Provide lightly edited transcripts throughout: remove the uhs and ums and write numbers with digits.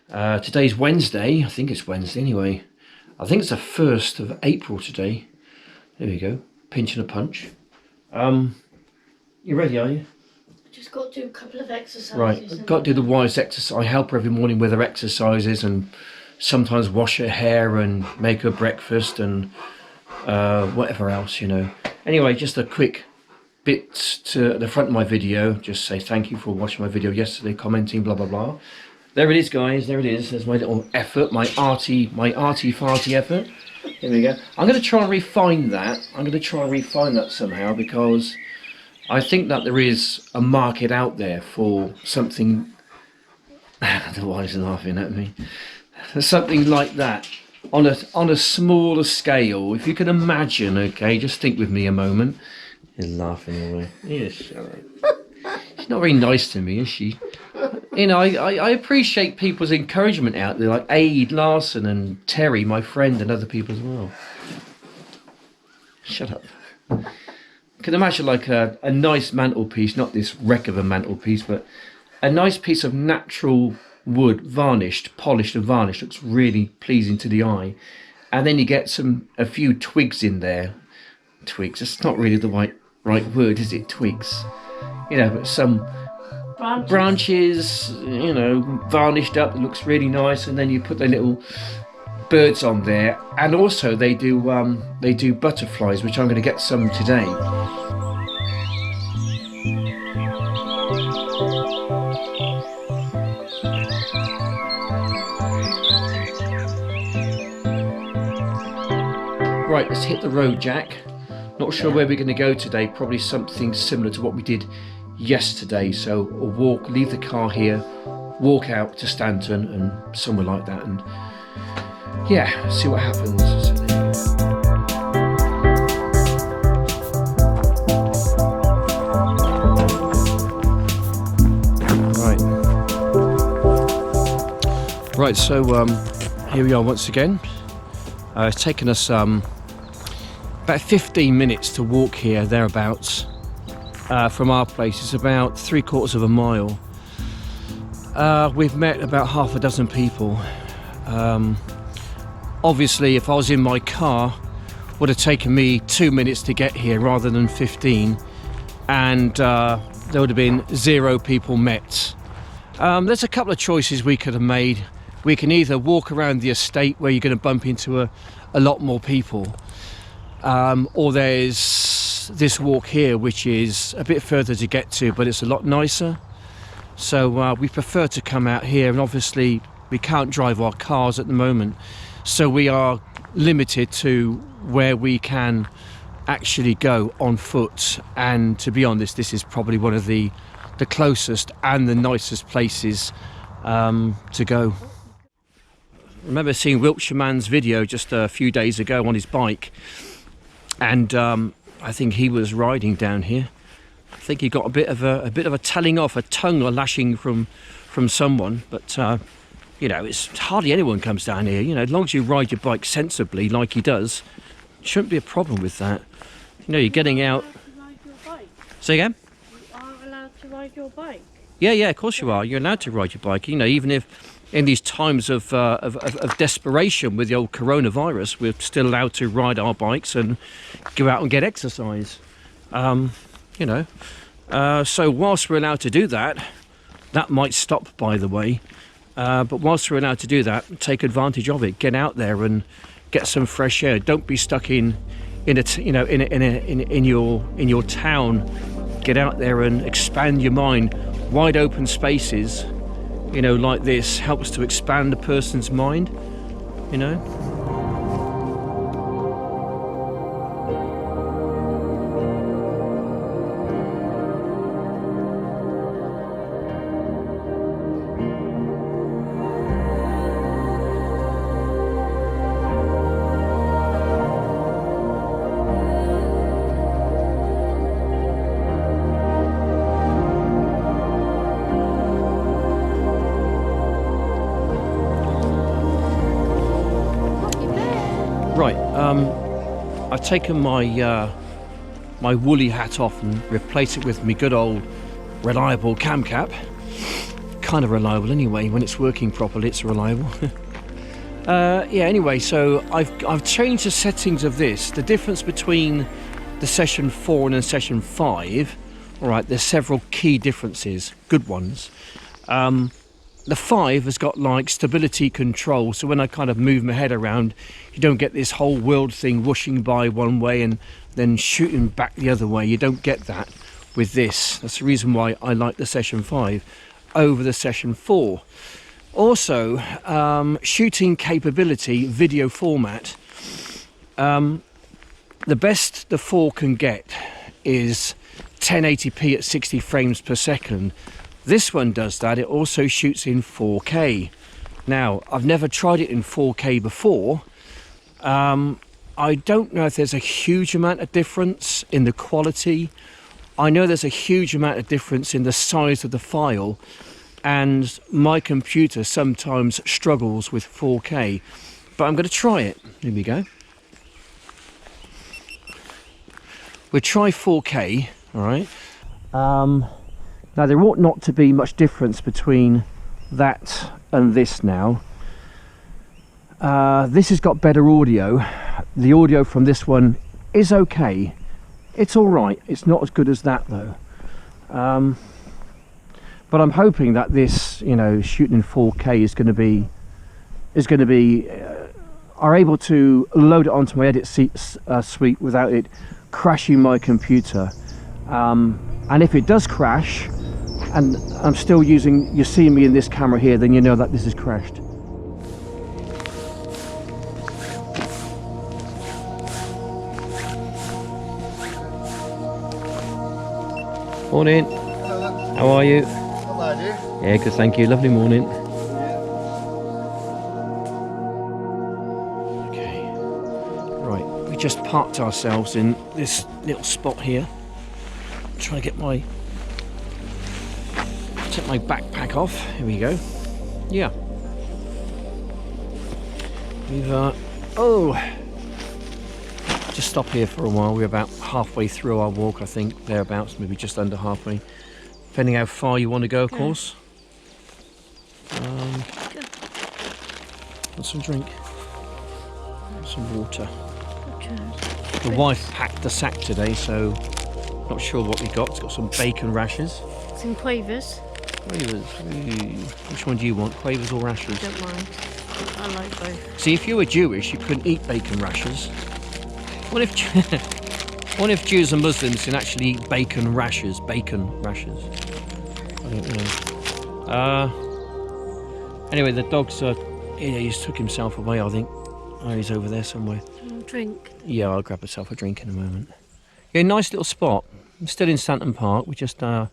Today's Wednesday. I think it's Wednesday anyway. I think it's the 1st of April today. There we go. Pinch and a punch. You ready, are you? Just got to do a couple of exercises. Right, I've got to do the wife's exercise. I help her every morning with her exercises and sometimes wash her hair and make her breakfast and whatever else, you know. Anyway, just a quick bit to the front of my video. Just say thank you for watching my video yesterday, commenting, blah, blah, blah. There it is, guys. There it is. There's my little effort, my arty farty effort. Here we go. I'm going to try and refine that. Somehow because I think that there is a market out there for something. The wife's laughing at me. Something like that on a smaller scale. If you can imagine, okay, just think with me a moment. You're laughing away. Yes, she's not very nice to me, is she? You know, I appreciate people's encouragement out there, like Aid Larson and Terry, my friend, and other people as well. Shut up. I can imagine like a nice mantelpiece, not this wreck of a mantelpiece, but a nice piece of natural wood, polished and varnished, looks really pleasing to the eye. And then you get a few twigs in there. Twigs, that's not really the right word, is it? Twigs. You know, but some branches, you know, varnished up, it looks really nice, and then you put the little birds on there, and also they do butterflies, which I'm going to get some today. Right, let's hit the road, Jack. Not sure where we're going to go today, probably something similar to what we did yesterday. So a walk, leave the car here, walk out to Stanton and somewhere like that, and yeah, see what happens. Right, so here we are once again. It's taken us about 15 minutes to walk here, thereabouts. From our place, it's about 3/4 of a mile. We've met about half a dozen people. Obviously, if I was in my car, would have taken me 2 minutes to get here rather than 15, and there would have been 0 people met. There's a couple of choices we could have made. We can either walk around the estate where you're going to bump into a lot more people, or there's this walk here which is a bit further to get to, but it's a lot nicer. So we prefer to come out here, and obviously we can't drive our cars at the moment, so we are limited to where we can actually go on foot. And to be honest, this is probably one of the closest and the nicest places to go. I remember seeing Wiltshire Man's video just a few days ago on his bike, and I think he was riding down here. I think he got a bit of a telling off, a tongue or lashing from someone, but you know, it's hardly anyone comes down here. You know, as long as you ride your bike sensibly, like he does, shouldn't be a problem with that. You know, you're getting out. Say again? You are allowed to ride your bike? Yeah, of course you are. You're allowed to ride your bike. You know, even if in these times of desperation with the old coronavirus, we're still allowed to ride our bikes and go out and get exercise. You know, so whilst we're allowed to do that, that might stop, by the way. But whilst we're allowed to do that, take advantage of it. Get out there and get some fresh air. Don't be stuck in your town. Get out there and expand your mind. Wide open spaces, you know, like this helps to expand a person's mind, you know. Right, I've taken my my woolly hat off and replaced it with my good old reliable cam cap, kind of reliable anyway. When it's working properly, it's reliable. Yeah, anyway, so I've changed the settings of this. The difference between the session 4 and the session 5, all right, there's several key differences, good ones. The 5 has got like stability control, so when I kind of move my head around, you don't get this whole world thing whooshing by one way and then shooting back the other way. You don't get that with this. That's the reason why I like the session 5 over the session 4. Also, shooting capability, video format. The best the 4 can get is 1080p at 60 frames per second. This one does that. It also shoots in 4K. Now, I've never tried it in 4K before. I don't know if there's a huge amount of difference in the quality. I know there's a huge amount of difference in the size of the file, and my computer sometimes struggles with 4K, but I'm going to try it. Here we go. We'll try 4K, all right. Now there ought not to be much difference between that and this now. This has got better audio. The audio from this one is okay. It's all right. It's not as good as that though. But I'm hoping that this, you know, shooting in 4K is going to be are able to load it onto my edit suite without it crashing my computer. And if it does crash, and I'm still using, you're seeing me in this camera here, then you know that this is crashed. Morning. Hello. How are you? Hello, dear. Yeah, good, thank you. Lovely morning. Okay. Right, we just parked ourselves in this little spot here. Trying to get my backpack off. Here we go. Yeah. We've just stop here for a while. We're about halfway through our walk, I think, thereabouts, maybe just under halfway, depending how far you want to go, of course. Want some drink? Some water. The wife packed the sack today, so not sure what we got. It's got some bacon rashers. Some quavers. Quavers. Ooh. Which one do you want, quavers or rashers? Don't mind. I like both. See, if you were Jewish, you couldn't eat bacon rashers. What if what if Jews and Muslims can actually eat bacon rashers? Bacon rashers. I don't know. Anyway, the dog's he just took himself away, I think. Oh, he's over there somewhere. Drink. Yeah, I'll grab myself a drink in a moment. Yeah, nice little spot. I'm still in Stanton Park. We just I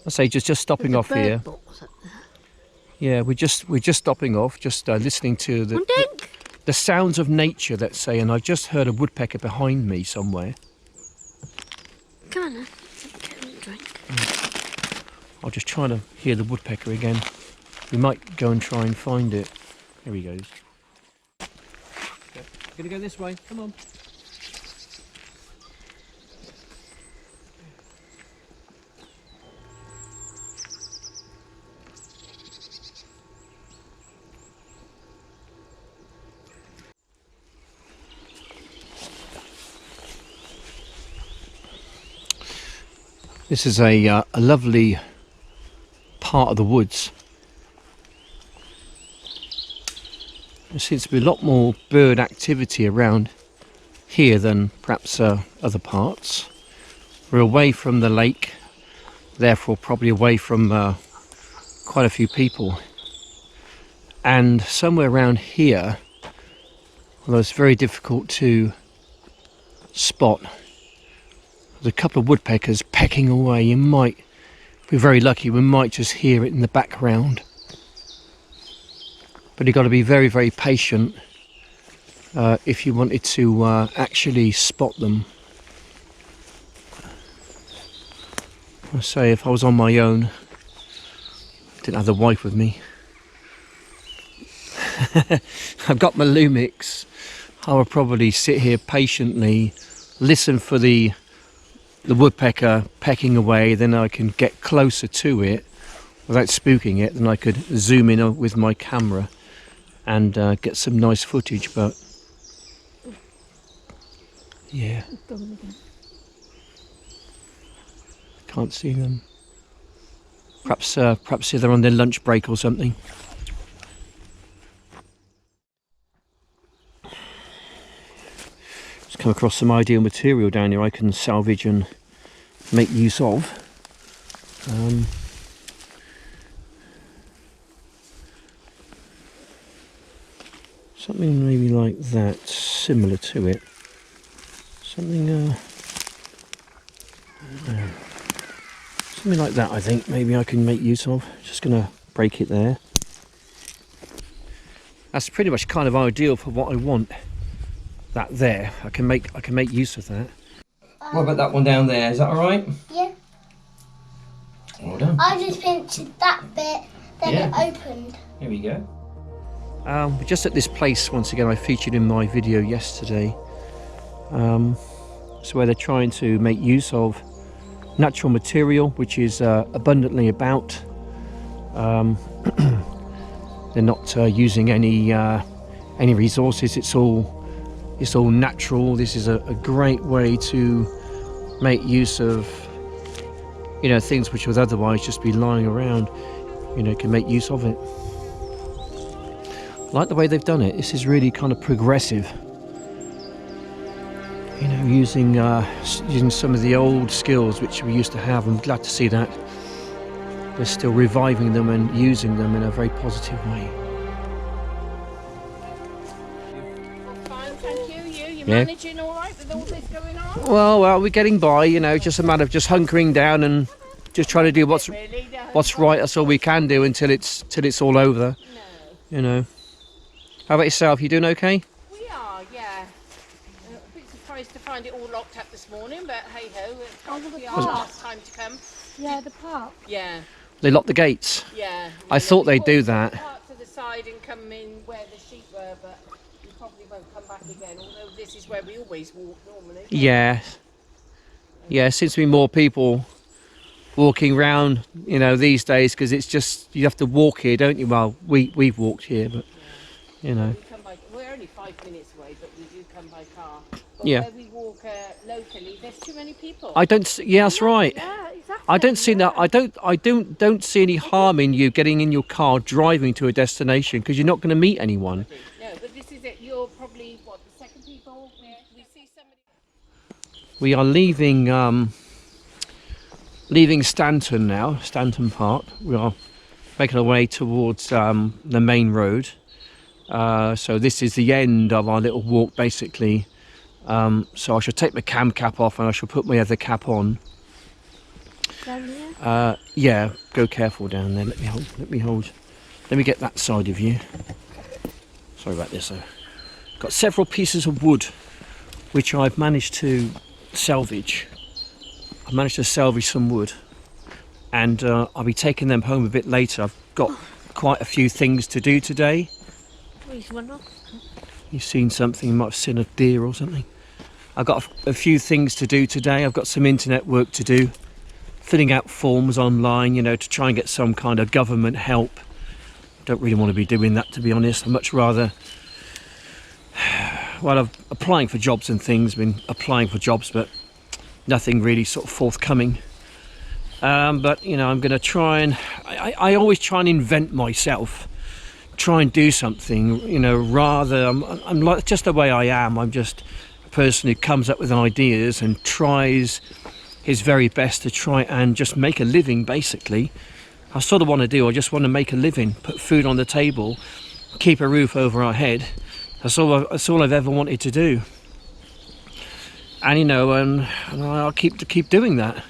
say just stopping off here. Yeah, we're just stopping off, just listening to the sounds of nature, let's say, and I've just heard a woodpecker behind me somewhere. Come on, get a drink. I'll just try to hear the woodpecker again. We might go and try and find it. Here he goes. Okay. Gonna go this way. Come on. This is a lovely part of the woods. There seems to be a lot more bird activity around here than perhaps other parts. We're away from the lake, therefore probably away from quite a few people. And somewhere around here, although it's very difficult to spot, there's a couple of woodpeckers pecking away. You might, if we're very lucky, we might just hear it in the background. But you've got to be very, very patient if you wanted to actually spot them. I say, if I was on my own, didn't have the wife with me, I've got my Lumix, I would probably sit here patiently, listen for the woodpecker pecking away, then I can get closer to it, without spooking it, then I could zoom in with my camera and get some nice footage. But yeah, can't see them. Perhaps they're on their lunch break or something. Just come across some ideal material down here I can salvage and make use of. Something maybe like that, similar to it. Something something like that, I think maybe I can make use of. Just gonna break it there. That's pretty much kind of ideal for what I want. That there, I can make use of that. What about that one down there? Is that all right? Yeah. Well done. I just pinch that bit, then it opened. There we go. We're just at this place once again I featured in my video yesterday. So where they're trying to make use of natural material, which is abundantly about. They're not using any resources. It's all natural. This is a great way to make use of, you know, things which would otherwise just be lying around. You know, can make use of it. I like the way they've done it. This is really kind of progressive. You know, using some of the old skills which we used to have. I'm glad to see that they're still reviving them and using them in a very positive way. Fine, thank you. You managing all right with all this going on? Well, we're getting by. You know, just a matter of just hunkering down and just trying to do what's right. That's all we can do until it's all over. No. You know. How about yourself? You doing okay? We are, yeah. A bit surprised to find it all locked up this morning, but hey ho, it's probably our last time to come. Yeah, the park. Yeah, They locked the gates. yeah. I thought they'd do that. Park to the side and come in where the sheep were, but we probably won't come back again. Although this is where we always walk normally. Yeah. Yeah, seems to be more people walking around, you know, these days, because it's just, you have to walk here, don't you? Well, we've walked here, but, you know. We come by, we're only 5 minutes away, but we do come by car. But Yeah. where we walk locally, there's too many people. Yeah, that's right. Yeah, exactly. I don't see that. I don't see any harm in you getting in your car, driving to a destination, because you're not going to meet anyone. No, but this is it. You're probably, what, the second people? We see somebody. We are leaving Stanton now, Stanton Park. We are making our way towards the main road. So this is the end of our little walk, basically. So I shall take my cam cap off and I shall put my other cap on. Down here? Yeah, go careful down there. Let me get that side of you. Sorry about this though. Got several pieces of wood which I've managed to salvage. I've managed to salvage some wood, and I'll be taking them home a bit later. I've got quite a few things to do today. He's run off. You've seen something, you might have seen a deer or something. I've got a few things to do today. I've got some internet work to do, filling out forms online, you know, to try and get some kind of government help. Don't really want to be doing that, to be honest. I'd much rather, well, I'm applying for jobs and things, been applying for jobs, but nothing really sort of forthcoming. But, you know, I'm going to try and, I always try and invent myself, try and do something, you know, rather, I'm like just the way I am. I'm just a person who comes up with ideas and tries his very best to try and just make a living, basically. I sort of want to do, I just want to make a living, put food on the table, keep a roof over our head. That's all I've ever wanted to do. And, you know, and I'll keep doing that.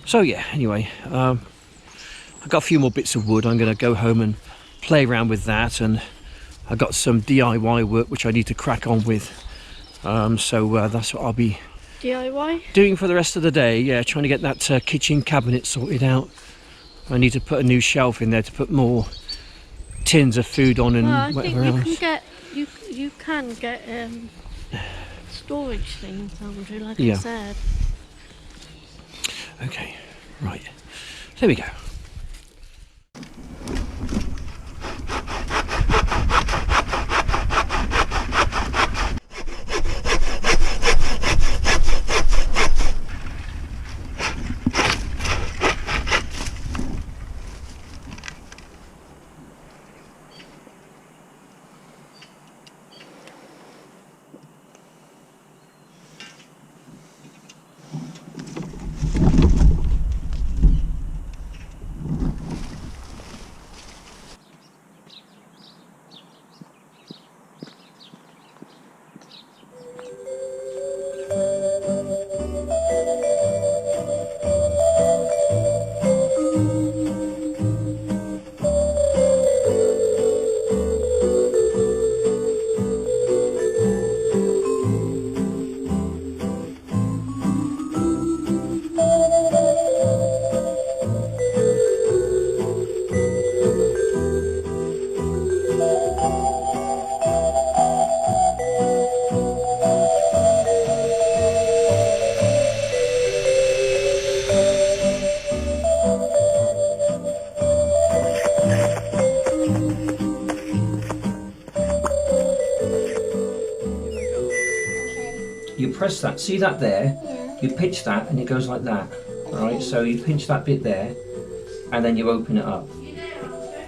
So yeah, anyway, I've got a few more bits of wood. I'm going to go home and play around with that, and I've got some DIY work which I need to crack on with. So that's what I'll be DIY? doing for the rest of the day. Yeah, trying to get that kitchen cabinet sorted out. I need to put a new shelf in there to put more tins of food on and I whatever think else. you can get storage things, Andrew, like Yeah. I said. Okay, right. There we go. You press that, see that there? Yeah. You pinch that and it goes like that. Alright, so you pinch that bit there and then you open it up.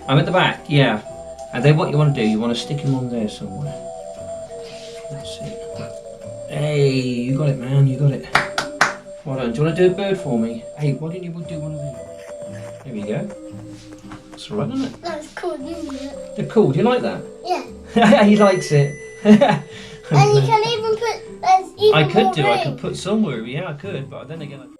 I'm at the back, yeah. And then what you want to do, you want to stick him on there somewhere. That's it. Hey, you got it, man, you got it. Well done. Do you want to do a bird for me? Hey, why didn't you do one of them? There we go. That's all right, isn't it? That's cool, isn't it? They're cool. Do you like that? Yeah. He likes it. And you can even put. There's even I could more do. I could room. put somewhere. Yeah, I could. But then again.